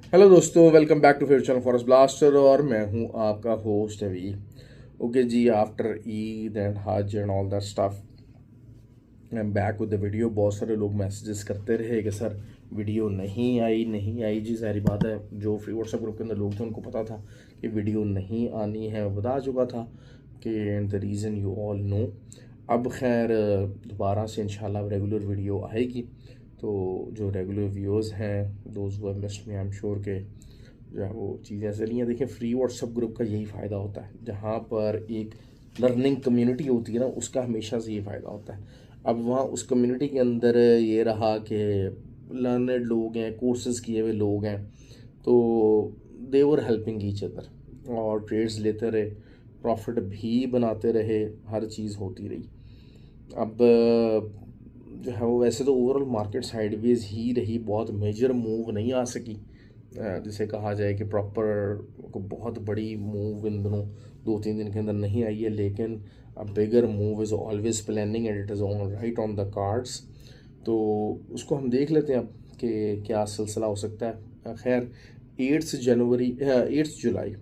Hello दोस्तों, welcome back to favourite channel forest blaster और मैं हूं आपका होस्ट अभी। ओके जी, after Eid and Hajj and all that stuff I am back with the video. बहुत सारे लोग मैसेजेस करते रहे कि सर वीडियो नहीं आई जी। सारी बात है, जो फ्री व्हाट्सएप ग्रुप के अंदर लोग थे उनको पता था कि वीडियो नहीं आनी है, मैं बता चुका था कि the reason you all know. अब खैर दोबारा से इंशाल्लाह रेगुलर वीडियो आएगी। तो जो रेगुलर व्यूअर्स हैं, those who have missed me, I am sure के जो है वो चीज़ें चली हैं। देखिए, फ्री व्हाट्सएप ग्रुप का यही फ़ायदा होता है, जहाँ पर एक लर्निंग कम्युनिटी होती है ना, उसका हमेशा से ये फ़ायदा होता है। अब वहाँ उस कम्युनिटी के अंदर ये रहा कि लर्नड लोग हैं, कोर्सेज़ किए हुए लोग हैं, तो दे वर हेल्पिंग ईच अदर और ट्रेड्स लेते रहे, प्रॉफिट भी बनाते रहे, हर चीज़ होती रही। अब जो है वो वैसे तो ओवरऑल मार्केट साइडवेज ही रही, बहुत मेजर मूव नहीं आ सकी। जिसे कहा जाए कि प्रॉपर को बहुत बड़ी मूव इन दोनों 2-3 दिन के अंदर नहीं आई है, लेकिन a bigger move is always planning and it is on right on the cards. तो उसको हम देख लेते हैं अब कि क्या सिलसिला हो सकता है। खैर, 8 जुलाई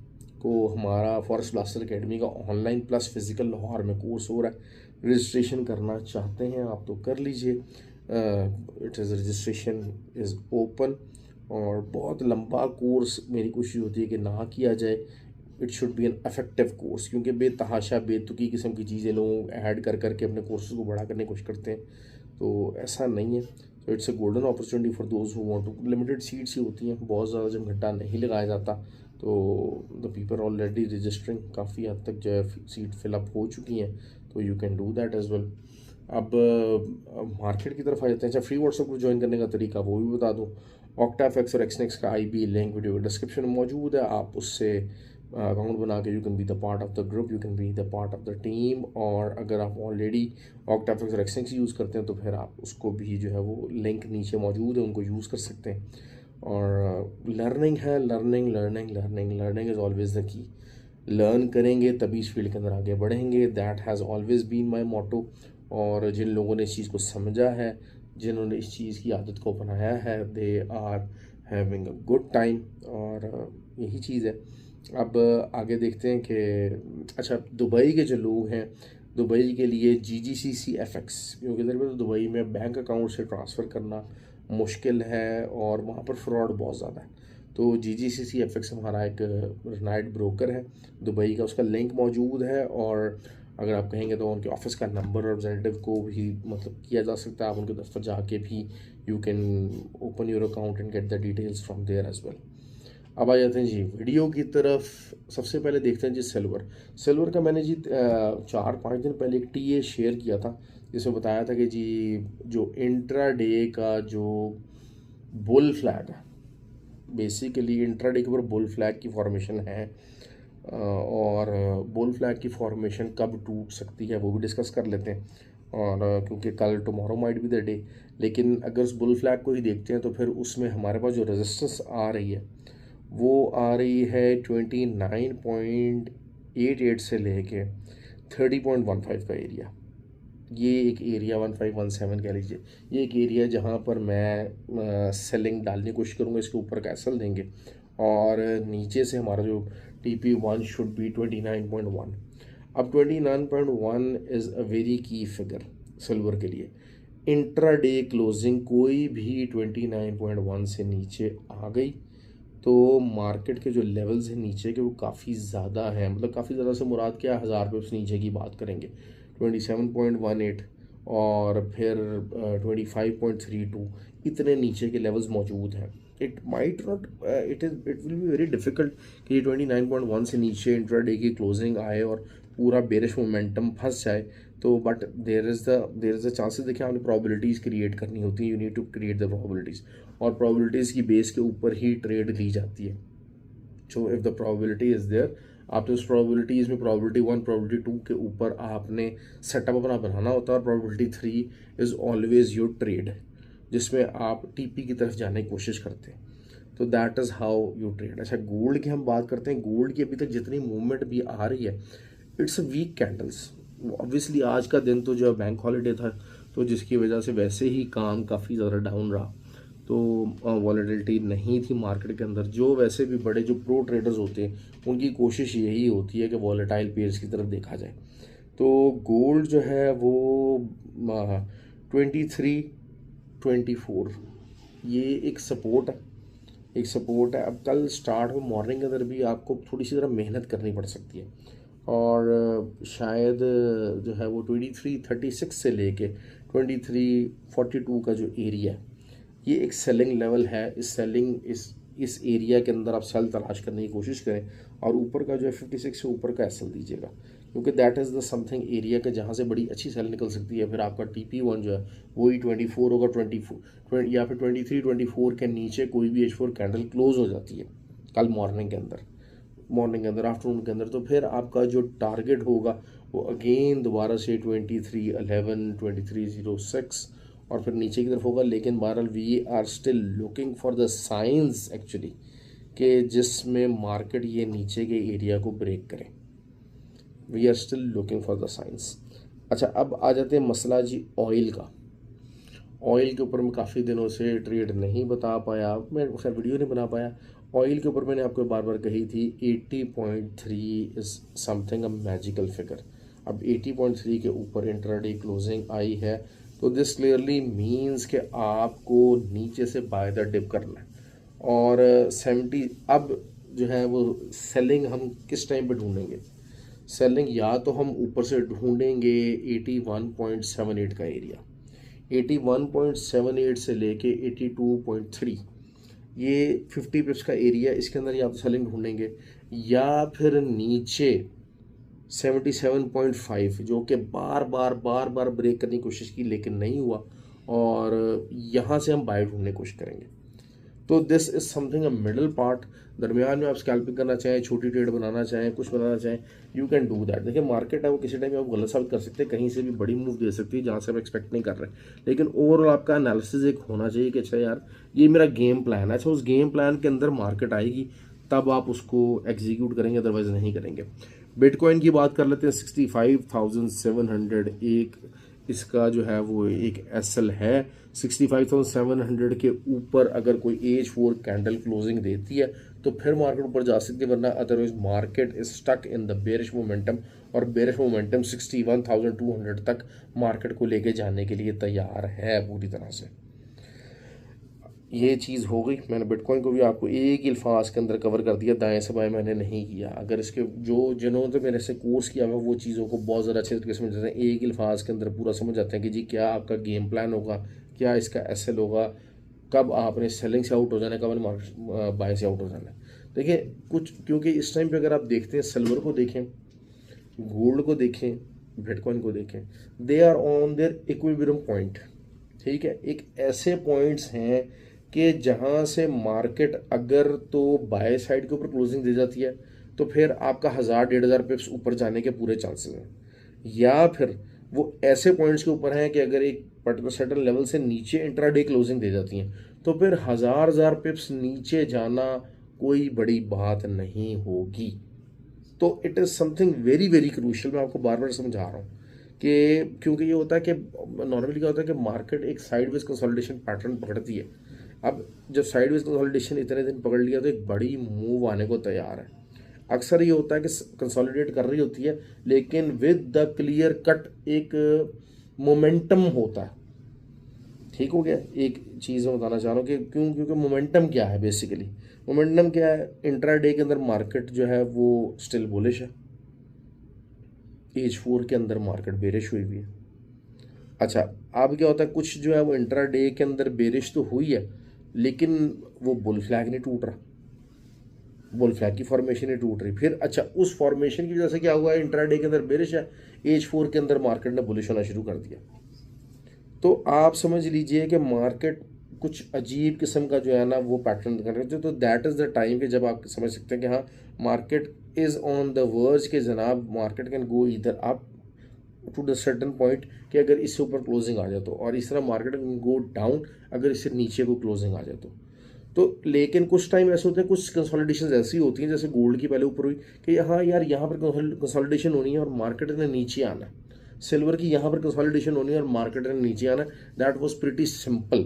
को हमारा फॉरेस्ट ब्लास्टर अकेडमी का ऑनलाइन प्लस फिज़िकल लाहौर में कोर्स हो रहा है। रजिस्ट्रेशन करना चाहते हैं आप तो कर लीजिए। It is registration is open. और बहुत लंबा कोर्स मेरी कोशिश होती है कि ना किया जाए। It should be an effective course, क्योंकि बेतहाशा बेतुकी किस्म की चीज़ें लोग ऐड कर करके अपने कोर्सेज को बड़ा करने की कोशिश करते हैं, तो ऐसा नहीं है। तो it's a golden opportunity for those who want to. Limited seats ही होती हैं, बहुत ज़्यादा जब घंटा नहीं लगाया जाता, तो द पीपल ऑलरेडी रजिस्टरिंग काफ़ी हद तक जो है सीट फिलअप हो चुकी हैं, तो you can do that as well. अब मार्केट की तरफ आ जाते हैं। अच्छा, फ्री व्हाट्सएप को ज्वाइन करने का तरीका वो भी बता दूँ। ऑक्टाफेक्स और एक्सनेक्स का आईबी लिंक वीडियो डिस्क्रिप्शन में मौजूद है, आप उससे अकाउंट बना के you can be the part of the group, you can be the part of the team. और अगर आप ऑलरेडी ऑक्टाफेक्स और एक्सनेक्स यूज़ करते हैं तो फिर आप उसको भी जो है वो लिंक नीचे मौजूद है, उनको यूज़ कर सकते हैं। और लर्निंग है, learning learning learning learning is always the key. Learn करेंगे तभी इस फील्ड के अंदर आगे बढ़ेंगे, that has always been my motto. और जिन लोगों ने इस चीज़ को समझा है, जिन्होंने इस चीज़ की आदत को अपनाया है, they are having a good time. और यही चीज़ है। अब आगे देखते हैं कि अच्छा, दुबई के जो लोग हैं, दुबई के लिए GGCC-FX, क्योंकि इधर पे तो दुबई में बैंक अकाउंट से ट्रांसफ़र करना मुश्किल है और वहाँ पर फ्रॉड बहुत ज़्यादा है। तो GGCC-FX हमारा एक रिनाइड ब्रोकर है दुबई का, उसका लिंक मौजूद है। और अगर आप कहेंगे तो उनके ऑफिस का नंबर रिप्रेजेंटेटिव को भी मतलब किया जा सकता है, आप उनके दफ्तर जाके भी you can open your account and get the details from there as well. अब आ जाते हैं जी वीडियो की तरफ। सबसे पहले देखते हैं जी सिल्वर। सिल्वर का मैंने जी 4-5 दिन पहले एक टीए शेयर किया था, जिसमें बताया था कि जी जो इंट्रा डे का जो बुल फ्लैग है, बेसिकली इंट्रा डे के ऊपर बुल फ्लैग की फॉर्मेशन है। और बुल फ्लैग की फॉर्मेशन कब टूट सकती है वो भी डिस्कस कर लेते हैं। और क्योंकि कल tomorrow might be the day, लेकिन अगर उस बुल फ्लैग को ही देखते हैं तो फिर उसमें हमारे पास जो रेजिस्टेंस आ रही है वो आ रही है 29.88 से लेके 30.15 का एरिया। ये एक एरिया 1517 कह लीजिए, ये एक एरिया जहाँ पर मैं सेलिंग डालने की कोशिश करूँगा। इसके ऊपर कैसल देंगे और नीचे से हमारा जो TP1 शुड बी 29.1। अब 29.1 इज़ अ वेरी की फिगर सिल्वर के लिए। इंट्रा डे क्लोजिंग कोई भी 29.1 से नीचे आ गई तो मार्केट के जो लेवल्स हैं नीचे के वो काफ़ी ज़्यादा हैं। मतलब काफ़ी ज़्यादा से मुराद क्या, 1000 रुपये से नीचे की बात करेंगे। 27.18 और फिर 25.32, इतने नीचे के लेवल्स मौजूद हैं। It might not it will be very difficult कि 29.1 से नीचे इंट्राडे की क्लोजिंग आए और पूरा बेरिश मोमेंटम फंस जाए। तो but there is the chances. देखिए, आपने प्रोबेबिलिटीज़ क्रिएट करनी होती है, you need to create the probabilities, और प्रोबेबिलिटीज़ की बेस के ऊपर ही ट्रेड ली जाती है। So if the probability is there, आपने उस प्रोबेबिलिटीज़ में प्रोबेबिलिटी 1 प्रोबेबिलिटी 2 के ऊपर आपने सेटअप अपना बनाना होता है। और probability 3 is always your trade, जिसमें आप TP की तरफ जाने की कोशिश करते हैं। तो that is how you trade. अच्छा, गोल्ड की हम बात करते हैं। गोल्ड की अभी तक जितनी मूवमेंट भी आ रही है, it's a weak candles. Obviously आज का दिन तो जो है बैंक हॉलीडे था, तो जिसकी वजह से वैसे ही काम काफ़ी ज़्यादा डाउन रहा। तो वॉलेटिलिटी नहीं थी मार्केट के अंदर। जो वैसे भी बड़े जो प्रो ट्रेडर्स होते हैं उनकी कोशिश यही होती है कि वॉलेटाइल पेयर्स की तरफ देखा जाए। तो गोल्ड जो है वो 23-24 ये एक सपोर्ट है, एक सपोर्ट है। अब कल स्टार्ट में मॉर्निंग के अंदर भी आपको थोड़ी सी ज़रा मेहनत करनी पड़ सकती है, और शायद जो है वो 23-36 से लेके 23-42 का जो एरिया है ये एक सेलिंग लेवल है। इस एरिया के अंदर आप सेल तलाश करने की कोशिश करें, और ऊपर का जो है 56 से ऊपर का एसएल दीजिएगा, क्योंकि that is the something area के जहाँ से बड़ी अच्छी सेल निकल सकती है। फिर आपका TP1 जो है वही 24 होगा, 24 या फिर 23-24 के नीचे कोई भी H4 कैंडल क्लोज हो जाती है कल मॉर्निंग के अंदर आफ्टरनून के अंदर, तो फिर आपका जो टारगेट होगा वो अगेन दोबारा से 23-11, 23-06 और फिर नीचे की तरफ होगा। लेकिन बहरहाल we are still looking for the signs actually कि जिसमें मार्केट ये नीचे के एरिया को ब्रेक करे। We are still looking for the signs. अच्छा, अब आ जाते हैं मसला जी ऑयल का। ऑयल के ऊपर मैं काफ़ी दिनों से ट्रेड नहीं बता पाया, मैं उसका वीडियो नहीं बना पाया। ऑयल के ऊपर मैंने आपको बार बार कही थी 80.3 is something a magical figure. अब 80.3 के ऊपर इंट्राडे क्लोजिंग आई है, तो दिस क्लियरली मीन्स कि आपको नीचे से बाय द डिप करना है। और 70 अब जो है वो सेलिंग हम किस टाइम पे ढूंढेंगे? सेलिंग या तो हम ऊपर से ढूंढेंगे 81.78 का एरिया, 81.78 से लेके 82.3 ये 50 पिप्स का एरिया, इसके अंदर या तो सेलिंग ढूंढेंगे, या फिर नीचे 77.5 जो कि बार बार ब्रेक करने की कोशिश की लेकिन नहीं हुआ, और यहाँ से हम बाय ढूंढने की कोशिश करेंगे। तो this is something a middle part. दरमियान में आप स्कैल्पिंग करना चाहें, छोटी ट्रेड बनाना चाहें, कुछ बनाना चाहें, यू कैन डू दैट। देखिए मार्केट है वो किसी टाइम आप गलत साबित कर सकते हैं, कहीं से भी बड़ी मूव दे सकती है जहाँ से आप एक्सपेक्ट नहीं कर रहे, लेकिन ओवरऑल आपका एनालिसिस एक होना चाहिए कि अच्छा यार ये मेरा गेम प्लान है। अच्छा, उस गेम प्लान के अंदर मार्केट आएगी तब आप उसको एग्जीक्यूट करेंगे, अदरवाइज नहीं करेंगे। बिटकॉइन की बात कर लेते हैं। 65,700 एक इसका जो है वो एक एसएल है। 65,700 के ऊपर अगर कोई H4 कैंडल क्लोजिंग देती है तो फिर मार्केट ऊपर जा सकती है, वरना otherwise market is stuck in the bearish momentum, और बेरिश मोमेंटम 61,200 तक मार्केट को लेके जाने के लिए तैयार है पूरी तरह से। ये चीज़ हो गई। मैंने बिटकॉइन को भी आपको एक ही अल्फाज के अंदर कवर कर दिया, दाएं से बाएं मैंने नहीं किया। अगर इसके जिन्होंने तो मेरे से कोर्स किया हुआ वो चीज़ों को बहुत ज़्यादा अच्छे तरीके से समझ जाते हैं, एक ही अल्फाज के अंदर पूरा समझ जाते हैं कि जी क्या आपका गेम प्लान होगा, क्या इसका एसएल होगा, कब आपने सेलिंग से आउट हो जाना है, कब आपने मार्केट बाय से आउट हो जाना है। देखिए कुछ, क्योंकि इस टाइम पे अगर आप देखते हैं सिल्वर को देखें, गोल्ड को देखें, बिटकॉइन को देखें, they are on their equilibrium point. ठीक है, एक ऐसे पॉइंट्स हैं कि जहाँ से मार्केट अगर तो बाय साइड के ऊपर क्लोजिंग दे जाती है तो फिर आपका 1000-1500 पिप्स ऊपर जाने के पूरे चांसेस हैं, या फिर वो ऐसे पॉइंट्स के ऊपर हैं कि अगर एक पर्टिकुलर सर्टेन लेवल से नीचे इंट्राडे क्लोजिंग दे जाती हैं तो फिर 1000 पिप्स नीचे जाना कोई बड़ी बात नहीं होगी। तो it is something very very crucial. मैं आपको बार बार समझा रहा हूँ कि क्योंकि ये होता है कि नॉर्मली क्या होता है कि मार्केट एक साइडवेज कंसोलिडेशन पैटर्न पकड़ती है। अब जब साइडवेज कंसोलिडेशन इतने दिन पकड़ लिया तो एक बड़ी मूव आने को तैयार है। अक्सर ये होता है कि कंसोलिडेट कर रही होती है लेकिन विद द क्लियर कट एक मोमेंटम होता है। ठीक हो गया। एक चीज़ मैं बताना चाह रहा हूँ कि क्योंकि मोमेंटम क्या है, बेसिकली मोमेंटम क्या है, इंट्राडे के अंदर मार्केट जो है वो स्टिल बुलिश है, H4 के अंदर मार्केट बेरिश हुई है। अच्छा, अब क्या होता है, कुछ जो है वो इंट्राडे के अंदर बेरिश तो हुई है लेकिन वो बुल फ्लैग नहीं टूट रहा, बुल फ्लैग की फॉर्मेशन नहीं टूट रही। फिर अच्छा, उस फॉर्मेशन की वजह से क्या हुआ है, इंट्राडे के अंदर बेरिश है, H4 के अंदर मार्केट ने बुलिश होना शुरू कर दिया। तो आप समझ लीजिए कि मार्केट कुछ अजीब किस्म का जो है ना वो पैटर्न कर रहे थे। तो दैट इज़ द टाइम कि जब आप समझ सकते हैं कि हाँ market is on the verge के जनाब मार्केट कैन गो इधर up to the certain point कि अगर इससे ऊपर क्लोजिंग आ जाए तो, और इस तरह मार्केट कैन गो डाउन अगर इससे नीचे को क्लोजिंग आ जाए तो लेकिन कुछ टाइम ऐसे होते हैं, कुछ कंसोलिडेशन ऐसी होती हैं जैसे गोल्ड की पहले ऊपर हुई कि हाँ यार यहाँ पर कंसोलिडेशन होनी है और मार्केट ने नीचे आना है। सिल्वर की यहाँ पर कंसोलिडेशन होनी है और मार्केट ने नीचे आना है। That was pretty simple.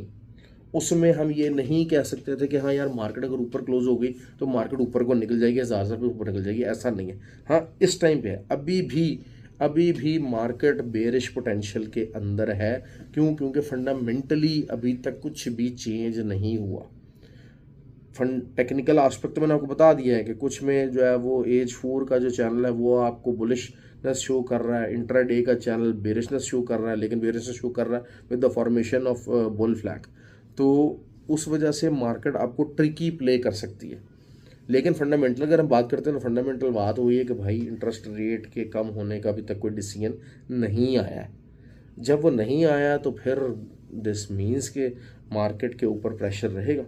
उसमें हम ये नहीं कह सकते थे कि हाँ यार मार्केट अगर ऊपर क्लोज हो गई तो मार्केट ऊपर को निकल जाएगी, 1000 पे ऊपर निकल जाएगी, ऐसा नहीं है। हाँ इस टाइम पे है, अभी भी मार्केट बेरिश पोटेंशियल के अंदर है। क्यों? क्योंकि फंडामेंटली अभी तक कुछ भी चेंज नहीं हुआ। फंड टेक्निकल आस्पेक्ट तो मैंने आपको बता दिया है कि कुछ में जो है वो एज 4 का जो चैनल है वो आपको बुलिशनेस शो कर रहा है, इंट्राडे का चैनल बेरिशनेस शो कर रहा है, लेकिन बेरिशनेस शो कर रहा है with the formation of bull flag. तो उस वजह से मार्केट आपको ट्रिकी प्ले कर सकती है। लेकिन फंडामेंटल अगर हम बात करते हैं तो फंडामेंटल बात हुई है कि भाई इंटरेस्ट रेट के कम होने का अभी तक कोई डिसीजन नहीं आया है। जब वो नहीं आया तो फिर दिस मीन्स के मार्केट के ऊपर प्रेशर रहेगा।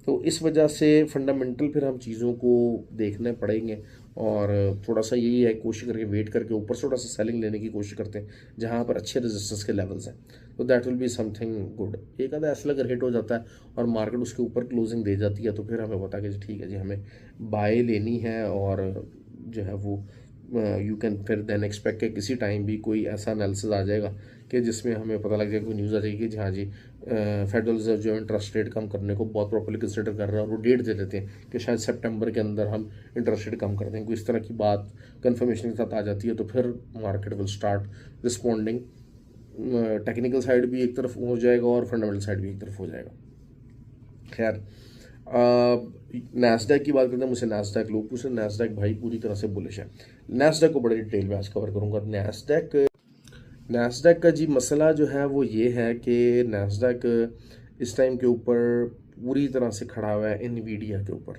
तो इस वजह से फंडामेंटल फिर हम चीज़ों को देखने पड़ेंगे और थोड़ा सा यही है, कोशिश करके वेट करके ऊपर से थोड़ा सा सेलिंग लेने की कोशिश करते हैं जहाँ पर अच्छे रेजिस्टेंस के लेवल्स हैं, तो that will be something good. एक आधा ऐसा अगर हिट हो जाता है और मार्केट उसके ऊपर क्लोजिंग दे जाती है तो फिर हमें पता कि ठीक है जी हमें बाय लेनी है, और जो है वो यू कैन फिर देन एक्सपेक्ट कि किसी टाइम भी कोई ऐसा एनालिसिस आ जाएगा कि जिसमें हमें पता लग जाएगा, कोई न्यूज़ आ जाएगी कि हाँ जी फेडरल रिजर्व जो इंटरेस्ट रेट कम करने को बहुत प्रॉपर्ली कंसिडर कर रहा है और वो डेट दे देते हैं कि शायद सितंबर के अंदर हम इंटरेस्ट रेट कम कर देंगे। कोई इस तरह की बात कंफर्मेशन के साथ आ जाती है तो फिर market will start responding. Technical side भी एक तरफ हो जाएगा और फंडामेंटल साइड भी एक तरफ हो जाएगा। खैर नैस्डैक की बात करते हैं, मुझसे नैस्डैक लोग पूछे, नैस्डैक भाई पूरी तरह से बुलिश है। नैस्डैक को बड़े डिटेल में आज कवर करूंगा। नैस्डैक का जी मसला जो है वो ये है कि नैस्डैक इस टाइम के ऊपर पूरी तरह से खड़ा हुआ है एनवीडिया के ऊपर,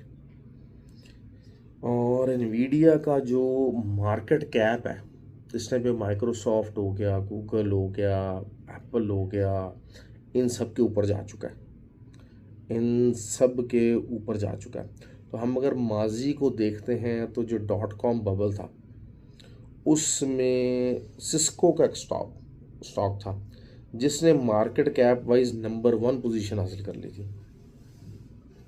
और एनवीडिया का जो मार्केट कैप है इस टाइम पे माइक्रोसॉफ्ट हो गया, गूगल हो गया, एप्पल हो गया, इन सब के ऊपर जा चुका है, इन सब के ऊपर जा चुका है। तो हम अगर माजी को देखते हैं तो जो .com बबल था उसमें सिस्को का एक स्टॉक था जिसने market cap wise number 1 position हासिल कर ली थी।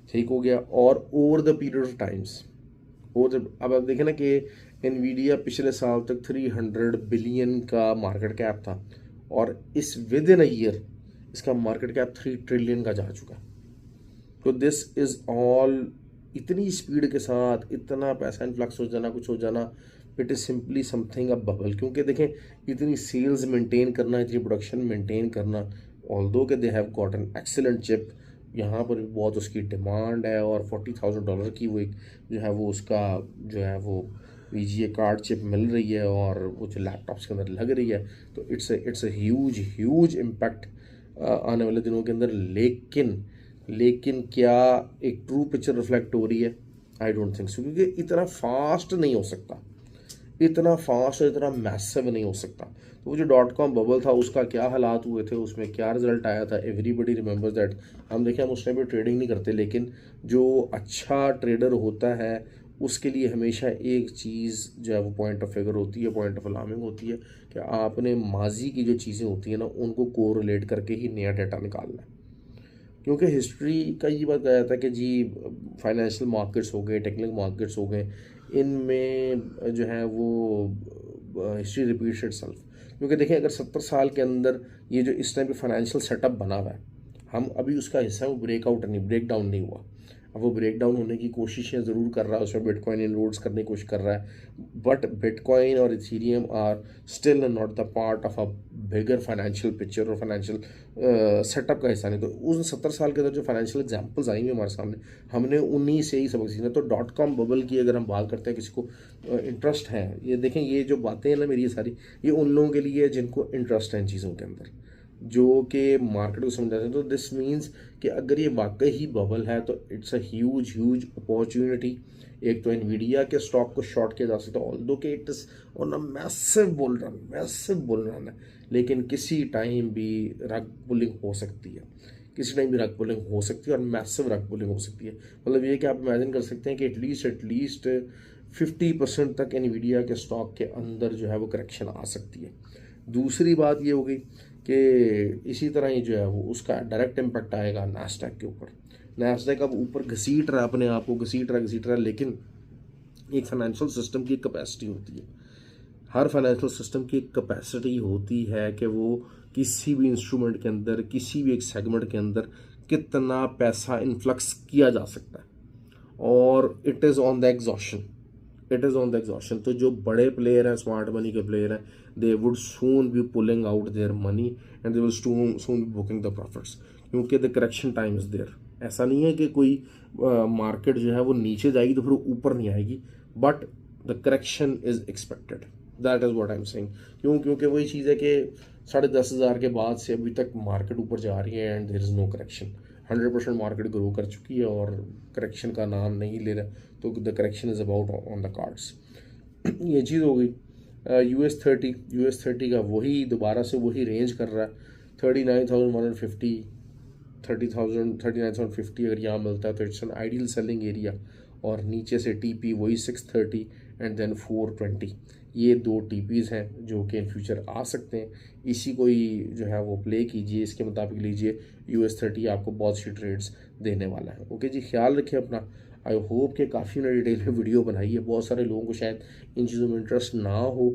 ठीक हो गया। और over the period of times अब आप देखें ना कि एनवीडिया पिछले साल तक 300 बिलियन का मार्केट कैप था और इस विद इन अ ईयर इसका मार्केट कैप 3 ट्रिलियन का जा चुका है। तो दिस इज ऑल, इतनी स्पीड के साथ इतना पैसा इन्फ्लक्स हो जाना, कुछ हो जाना, it is simply something a bubble. क्योंकि देखें इतनी सेल्स मेंटेन करना, इतनी प्रोडक्शन मेंटेन करना, ऑल्दो के they have got an excellent chip, यहाँ पर भी बहुत उसकी डिमांड है और $40,000 की वो एक जो है वो उसका जो है वो VGA कार्ड चिप मिल रही है और वो जो लैपटॉप्स के अंदर लग रही है। तो इट्स अ ह्यूज इम्पैक्ट आने वाले दिनों के अंदर। लेकिन क्या एक ट्रू पिक्चर रिफ्लेक्ट हो रही है? आई डोंट थिंक सो, क्योंकि इतना फास्ट नहीं हो सकता, इतना फास्ट और इतना मैसिव नहीं हो सकता। तो वो जो .com बबल था उसका क्या हालात हुए थे, उसमें क्या रिजल्ट आया था, एवरीबडी रिमेंबर्स दैट। हम देखें हम उस टाइम पे ट्रेडिंग नहीं करते, लेकिन जो अच्छा ट्रेडर होता है उसके लिए हमेशा एक चीज़ जो है वो पॉइंट ऑफ फिगर होती है, पॉइंट ऑफ अलार्मिंग होती है कि आपने माजी की जो चीज़ें होती हैं ना उनको कोरिलेट करके ही नया डाटा निकालना है। क्योंकि हिस्ट्री का ये बात कहा जाता है कि जी फाइनेंशियल मार्केट्स हो गए, टेक्निकल मार्केट्स हो गए, इनमें जो है वो हिस्ट्री रिपीट्स इटसेल्फ। क्योंकि देखिए अगर 70 साल के अंदर ये जो इस टाइम पे फाइनेंशियल सेटअप बना हुआ है, हम अभी उसका हिस्सा वो ब्रेक डाउन नहीं हुआ। अब वो ब्रेक डाउन होने की कोशिशें ज़रूर कर रहा है, उसमें बिटकॉइन इनरोड्स करने की कोशिश कर रहा है, बट बिटकॉइन और Ethereum are still not the part of a bigger financial picture और फाइनेंशियल सेटअप का हिस्सा नहीं। तो उन 70 साल के अंदर जो फाइनेंशियल एग्जाम्पल्स आई हुई हमारे सामने, हमने उन्हीं से ही सबक सीखना। तो .com बबल की अगर हम बात करते हैं, किसी को इंटरेस्ट है, ये देखें ये जो बातें हैं ना मेरी, ये सारी ये उन लोगों के लिए जिनको इंटरेस्ट है इन चीज़ों के अंदर, जो कि मार्केट को समझाते हैं। तो दिस मीन्स कि अगर ये वाकई ही बबल है तो इट्स अ ह्यूज अपॉर्चुनिटी। एक तो एनवीडिया के स्टॉक को शॉर्ट किया जा सकता है, ऑल्दो के it is on a massive bull run है, लेकिन किसी टाइम भी रग पुलिंग हो सकती है, किसी टाइम भी रग पुलिंग हो सकती है और मैसिव रग पुलिंग हो सकती है। मतलब ये कि आप इमेजिन कर सकते हैं कि एटलीस्ट 50% तक एनवीडिया के स्टॉक के अंदर जो है वो करेक्शन आ सकती है। दूसरी बात ये हो गई कि इसी तरह ही जो है वो उसका डायरेक्ट इम्पैक्ट आएगा नैस्डैक के ऊपर। नैस्डैक अब ऊपर घसीट रहा है, अपने आप को घसीट रहा है, लेकिन एक फाइनेंशियल सिस्टम की कैपेसिटी होती है, हर फाइनेंशियल सिस्टम की एक कैपेसिटी होती है कि वो किसी भी इंस्ट्रूमेंट के अंदर, किसी भी एक सेगमेंट के अंदर कितना पैसा इन्फ्लक्स किया जा सकता है, और it is on the exhaustion, it is on the exhaustion. तो जो बड़े प्लेयर हैं, स्मार्ट मनी के प्लेयर हैं, they would soon be pulling out their money and they will soon be booking the profits, क्योंकि the correction time is there. ऐसा नहीं है कि कोई मार्केट जो है वो नीचे जाएगी तो फिर ऊपर नहीं आएगी, but the correction is expected, that is what I am saying. क्योंकि वही चीज़ है कि 10,500 के बाद से अभी तक मार्केट ऊपर जा रही है and there is no correction. 100% market grow कर चुकी है और करेक्शन का नाम नहीं ले रहा, तो the correction is about on the cards. ये चीज़ हो गई। US30 का वही दोबारा से वही रेंज कर रहा है 39,150, 39,050 अगर यहाँ मिलता है तो it's an ideal selling area. और नीचे से टीपी वही 630 एंड देन 420, ये दो टीपीज़ हैं जो कि इन फ्यूचर आ सकते हैं। इसी को ही जो है वो प्ले कीजिए, इसके मुताबिक लीजिए। US30 आपको बहुत सी ट्रेड्स देने वाला है। ओके जी, ख्याल रखें अपना। आई होप कि काफ़ी मैंने डिटेल में वीडियो बनाई है। बहुत सारे लोगों को शायद इन चीज़ों में इंटरेस्ट ना हो,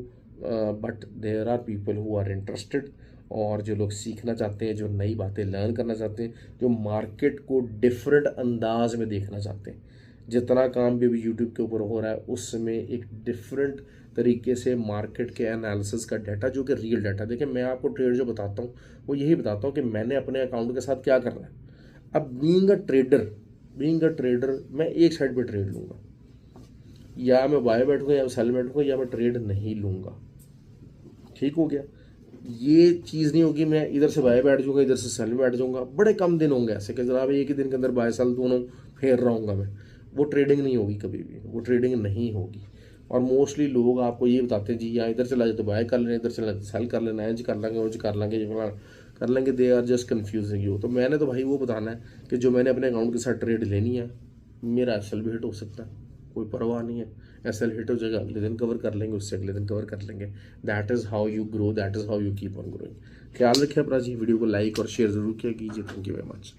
but there are people who are interested, और जो लोग सीखना चाहते हैं, जो नई बातें लर्न करना चाहते हैं, जो मार्केट को डिफरेंट अंदाज में देखना चाहते हैं। जितना काम भी अभी यूट्यूब के ऊपर हो रहा है उसमें एक डिफरेंट तरीके से मार्केट के एनालिसिस का डाटा, जो कि रियल डाटा। देखिए, मैं आपको ट्रेड जो बताता हूँ वो यही बताता हूँ कि मैंने अपने अकाउंट के साथ क्या करना है। अब बीइंग अ ट्रेडर मैं एक साइड पे ट्रेड लूँगा, या मैं बाय बैठूँगा या मैं सेल बैठूँगा, या मैं ट्रेड नहीं लूँगा। ठीक हो गया। ये चीज़ नहीं होगी मैं इधर से बाय बैठ जाऊँगा, इधर से सेल बैठ जाऊँगा। बड़े कम दिन होंगे ऐसे कि जनाब एक ही दिन के अंदर बाय सेल दोनों फेर रहा हूँगा मैं। वो ट्रेडिंग नहीं होगी, कभी भी वो ट्रेडिंग नहीं होगी। और मोस्टली लोग आपको ये बताते हैं जी यहाँ इधर चला जाए तो बाय कर लेना, इधर चला जाए सेल कर लेना, इंज कर लेंगे, उंज कर लेंगे, ये कर लेंगे। They are just confusing you. तो मैंने तो भाई वो बताना है कि जो मैंने अपने अकाउंट के साथ ट्रेड लेनी है, मेरा एसएल भी हिट हो सकता है, कोई परवाह नहीं है। एसएल हिट हो जाएगा, अगले दिन कवर कर लेंगे, उससे अगले दिन कवर कर लेंगे। That is how you grow, that is how you keep on growing. ख्याल रखें अपना जी। वीडियो को लाइक और शेयर ज़रूर किया कीजिए। Thank you very much.